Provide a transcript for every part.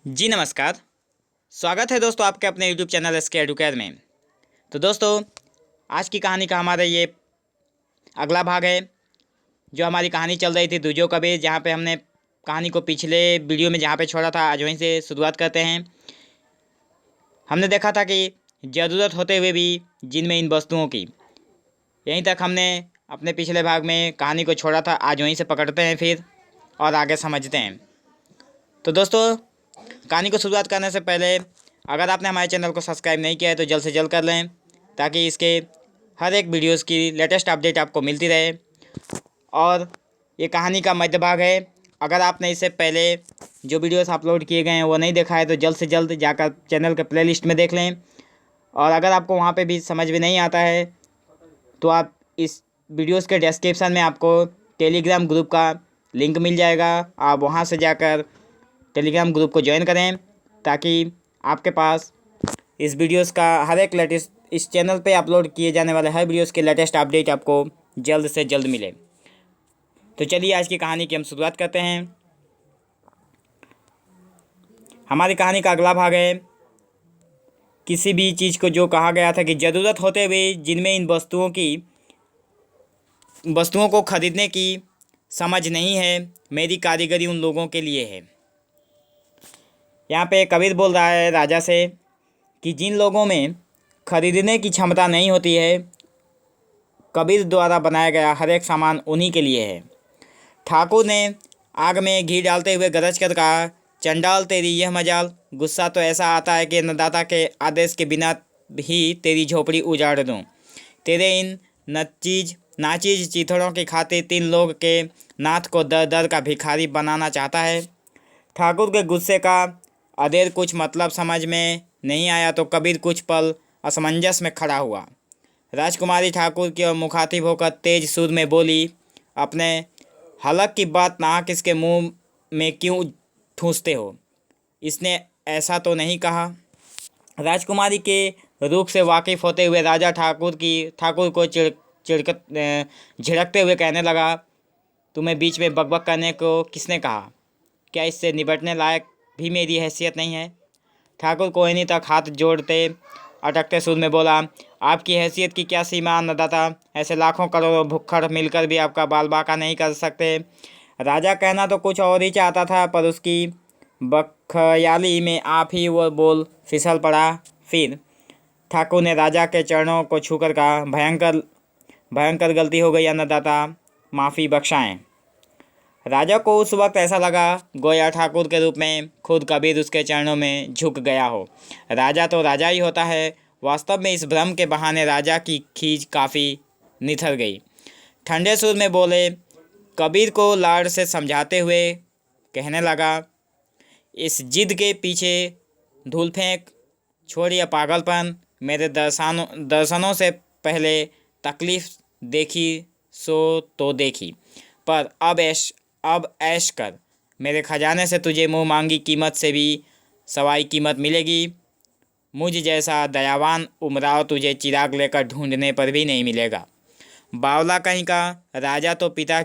जी नमस्कार। स्वागत है दोस्तों आपके अपने यूट्यूब चैनल एसके एडुकेयर में। तो दोस्तों आज की कहानी का हमारा ये अगला भाग है। जो हमारी कहानी चल रही थी दूजो कबीर, जहाँ पे हमने कहानी को पिछले वीडियो में जहाँ पे छोड़ा था आज वहीं से शुरुआत करते हैं। हमने देखा था कि ज़रूरत होते हुए भी जिनमें इन वस्तुओं की, यहीं तक हमने अपने पिछले भाग में कहानी को छोड़ा था। आज वहीं से पकड़ते हैं फिर और आगे समझते हैं। तो दोस्तों कहानी को शुरुआत करने से पहले अगर आपने हमारे चैनल को सब्सक्राइब नहीं किया है तो जल्द से जल्द कर लें, ताकि इसके हर एक वीडियोस की लेटेस्ट अपडेट आपको मिलती रहे। और ये कहानी का मध्य भाग है। अगर आपने इससे पहले जो वीडियोस अपलोड किए गए हैं वो नहीं देखा है तो जल्द से जल्द जाकर चैनल के प्लेलिस्ट में देख लें। और अगर आपको वहाँ पे भी समझ में नहीं आता है तो आप इस वीडियोस के डिस्क्रिप्शन में आपको टेलीग्राम ग्रुप का लिंक मिल जाएगा। आप वहाँ से जाकर टेलीग्राम ग्रुप को ज्वाइन करें, ताकि आपके पास इस वीडियोस का हर एक लेटेस्ट, इस चैनल पे अपलोड किए जाने वाले हर वीडियोस के लेटेस्ट अपडेट आपको जल्द से जल्द मिले। तो चलिए आज की कहानी की हम शुरुआत करते हैं। हमारी कहानी का अगला भाग है। किसी भी चीज़ को जो कहा गया था कि ज़रूरत होते हुए जिनमें इन वस्तुओं को खरीदने की समझ नहीं है, मेरी कारीगरी उन लोगों के लिए है। यहाँ पे कबीर बोल रहा है राजा से कि जिन लोगों में खरीदने की क्षमता नहीं होती है, कबीर द्वारा बनाया गया हर एक सामान उन्हीं के लिए है। ठाकुर ने आग में घी डालते हुए गरज कर कहा, चंडाल तेरी यह मजाल, गुस्सा तो ऐसा आता है कि अन्नदाता के आदेश के बिना ही तेरी झोपड़ी उजाड़ दूँ। तेरे इन नाचीज चीथड़ों की खातिर 3 लोग के नाथ को दर दर का भिखारी बनाना चाहता है। ठाकुर के गुस्से का अदेर कुछ मतलब समझ में नहीं आया तो कबीर कुछ पल असमंजस में खड़ा हुआ। राजकुमारी ठाकुर की ओर मुखातिब होकर तेज सुर में बोली, अपने हलक की बात नाहक इसके मुंह में क्यों ठूंसते हो? इसने ऐसा तो नहीं कहा। राजकुमारी के रूप से वाकिफ होते हुए राजा ठाकुर को झिड़कते हुए कहने लगा, तुम्हें बीच में बकबक करने को किसने कहा? क्या इससे निपटने लायक भी मेरी हैसियत नहीं है? ठाकुर कोहिनी तक हाथ जोड़ते अटकते सुर में बोला, आपकी हैसियत की क्या सीमा अन्नदाता? ऐसे लाखों करोड़ों भुक्खड़ मिलकर भी आपका बाल बाका नहीं कर सकते। राजा कहना तो कुछ और ही चाहता था, पर उसकी बखयाली में आप ही वो बोल फिसल पड़ा। फिर ठाकुर ने राजा के चरणों को छूकर कहा, भयंकर गलती हो गई अन्नदाता, माफ़ी बख्शाएं। राजा को उस वक्त ऐसा लगा गोया ठाकुर के रूप में खुद कबीर उसके चरणों में झुक गया हो। राजा तो राजा ही होता है। वास्तव में इस भ्रम के बहाने राजा की खींच काफ़ी निथर गई। ठंडे सुर में बोले कबीर को लाड़ से समझाते हुए कहने लगा, इस जिद के पीछे धूल फेंक छोड़ या पागलपन। मेरे दर्शनों से पहले तकलीफ़ देखी सो तो देखी, पर अब ऐश कर। मेरे खजाने से तुझे मुँह मांगी कीमत से भी सवाई कीमत मिलेगी। मुझ जैसा दयावान उमराव तुझे चिराग लेकर ढूंढने पर भी नहीं मिलेगा। बावला कहीं का, राजा तो पिता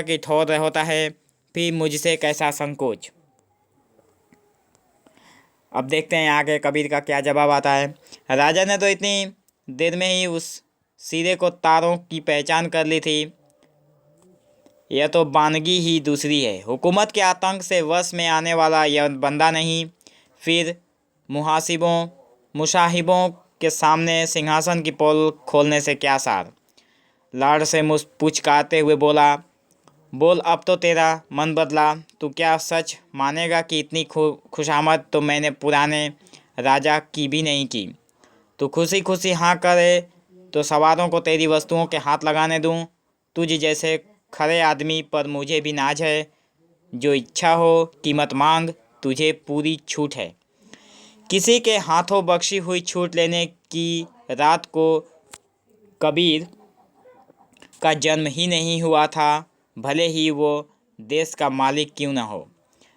की ठौर होता है, फिर मुझसे कैसा संकोच। अब देखते हैं आगे कबीर का क्या जवाब आता है। राजा ने तो इतनी देर में ही उस सिरे को तारों की पहचान कर ली थी। यह तो बानगी ही दूसरी है। हुकूमत के आतंक से वश में आने वाला यह बंदा नहीं, फिर मुसाहिबों के सामने सिंहासन की पोल खोलने से क्या सार। लाड़ से पुचकारते हुए बोला, बोल अब तो तेरा मन बदला। तू क्या सच मानेगा कि इतनी खुशामद तो मैंने पुराने राजा की भी नहीं की? तू खुशी खुशी हाँ करे तो सवारों को तेरी वस्तुओं के हाथ लगाने दूँ। तुझ जैसे खरे आदमी पर मुझे भी नाज है। जो इच्छा हो कीमत मांग, तुझे पूरी छूट है। किसी के हाथों बख्शी हुई छूट लेने की रात को कबीर का जन्म ही नहीं हुआ था, भले ही वो देश का मालिक क्यों न हो।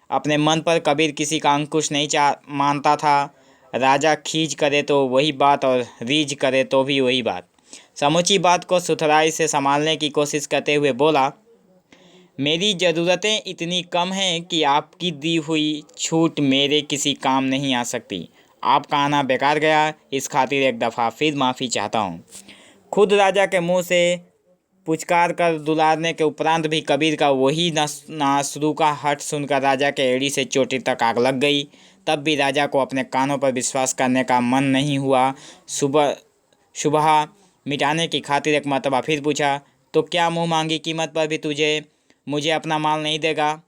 अपने मन पर कबीर किसी का अंकुश नहीं मानता था। राजा खींच करे तो वही बात और रीझ करे तो भी वही बात। समूची बात को सुथराई से संभालने की कोशिश करते हुए बोला, मेरी ज़रूरतें इतनी कम हैं कि आपकी दी हुई छूट मेरे किसी काम नहीं आ सकती। आपका आना बेकार गया, इस खातिर एक दफ़ा फिर माफ़ी चाहता हूँ। खुद राजा के मुंह से पुचकार कर दुलारने के उपरांत भी कबीर का वही नासरू का हठ सुनकर राजा के एड़ी से चोटी तक आग लग गई। तब भी राजा को अपने कानों पर विश्वास करने का मन नहीं हुआ। सुबह मिटाने की खातिर एक मर्तबा फिर पूछा, तो क्या मुंह मांगी कीमत पर भी मुझे अपना माल नहीं देगा?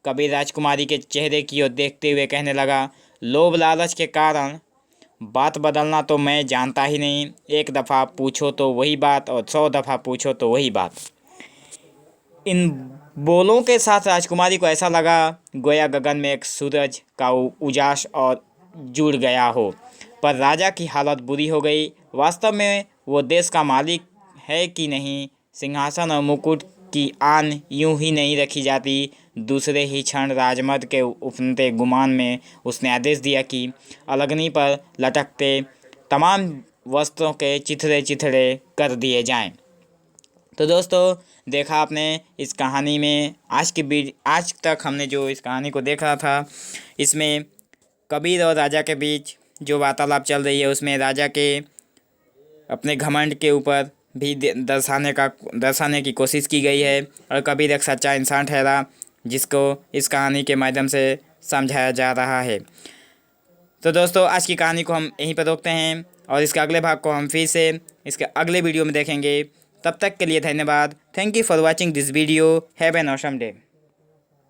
कबीर राजकुमारी के चेहरे की ओर देखते हुए कहने लगा, लोभ लालच के कारण बात बदलना तो मैं जानता ही नहीं। एक दफ़ा पूछो तो वही बात और 100 दफ़ा पूछो तो वही बात। इन बोलों के साथ राजकुमारी को ऐसा लगा गोया गगन में एक सूरज का उजास और जुड़ गया हो। पर राजा की हालत बुरी हो गई। वास्तव में वो देश का मालिक है कि नहीं, सिंहासन और मुकुट की आन यूं ही नहीं रखी जाती। दूसरे ही क्षण राजमर्द के उफनते गुमान में उसने आदेश दिया कि अलगनी पर लटकते तमाम वस्त्रों के चिथड़े चिथड़े कर दिए जाएं। तो दोस्तों, देखा आपने इस कहानी में आज तक हमने जो इस कहानी को देखा था, इसमें कबीर और राजा के बीच जो वार्तालाप चल रही है उसमें राजा के अपने घमंड के ऊपर भी दर्शाने की कोशिश की गई है और कबीर एक सच्चा इंसान ठहरा जिसको इस कहानी के माध्यम से समझाया जा रहा है। तो दोस्तों, आज की कहानी को हम यहीं पर रोकते हैं और इसके अगले भाग को हम फिर से इसके अगले वीडियो में देखेंगे। तब तक के लिए धन्यवाद। Thank you for watching this video. Have an awesome day.